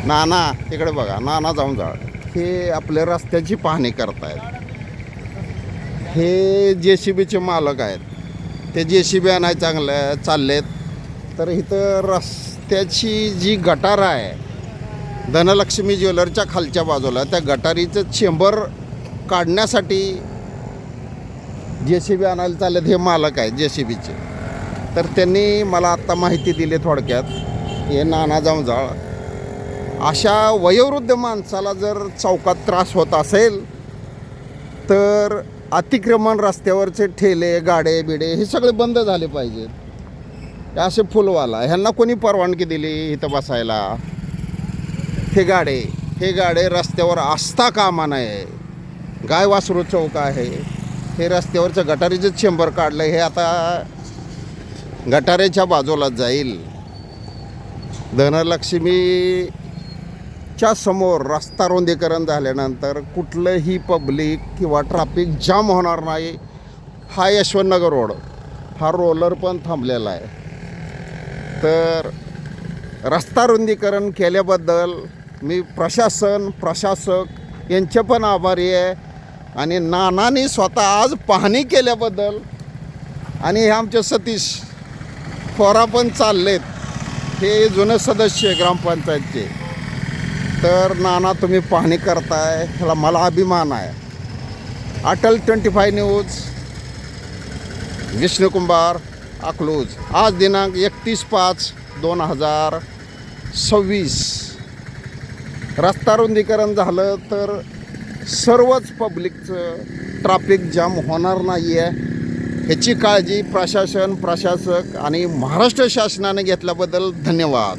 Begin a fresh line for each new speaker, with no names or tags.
नाना इकडे बघा, नाना जामजाळ हे आपल्या रस्त्याची पाहणी करतायत. हे JCBचे मालक आहेत. ते JCB आणाय चाललेत. तर इथं रस्त्याची जी गटार आहे धनलक्ष्मी ज्वेलरच्या खालच्या बाजूला, त्या गटारीचं चेंबर काढण्यासाठी JCB आणायला चाललेत. हे मालक आहेत JCBचे. तर त्यांनी मला आत्ता माहिती दिली थोडक्यात. हे नाना जामजाळ, अशा वयोवृद्ध माणसाला जर चौकात त्रास होत असेल तर अतिक्रमण, रस्त्यावरचे ठेले गाडे बिडे हे सगळे बंद झाले पाहिजेत. असे फुलवाला ह्यांना कोणी परवानगी दिली इथं बसायला? हे गाडे रस्त्यावर असता कामा नये. गाय वासरू चौक आहे, हे रस्त्यावरचं गटारीचं चेंबर काढलं. हे आता गटारेच्या बाजूला जाईल. धनलक्ष्मीच्या समोर रस्ता रुंदीकरण झाल्यानंतर कुठलंही पब्लिक किंवा ट्रॅफिक जाम होणार नाही. हा यशवंतनगर रोड, हा रोलर पण थांबलेला आहे. तर रस्ता रुंदीकरण केल्याबद्दल मी प्रशासक यांचे पण आभारी आहे. आणि नानांनी स्वतः आज पाहणी केल्याबद्दल. आणि हे आमचे सतीश फोरा पण चाललेत, हे जुने सदस्य ग्रामपंचायतचे. तर नाना तुम्ही पाहणी करताय, ह्याला मला अभिमान आहे. अटल 25 न्यूज, विष्णू कुंभार, अकलूज. आज दिनांक 31/5/2026. रस्ता रुंदीकरण झालं तर सर्वच पब्लिकचं ट्रॅफिक जाम होणार नाही आहे, ह्याची काळजी प्रशासक आणि महाराष्ट्र शासनाने घेतल्याबद्दल धन्यवाद.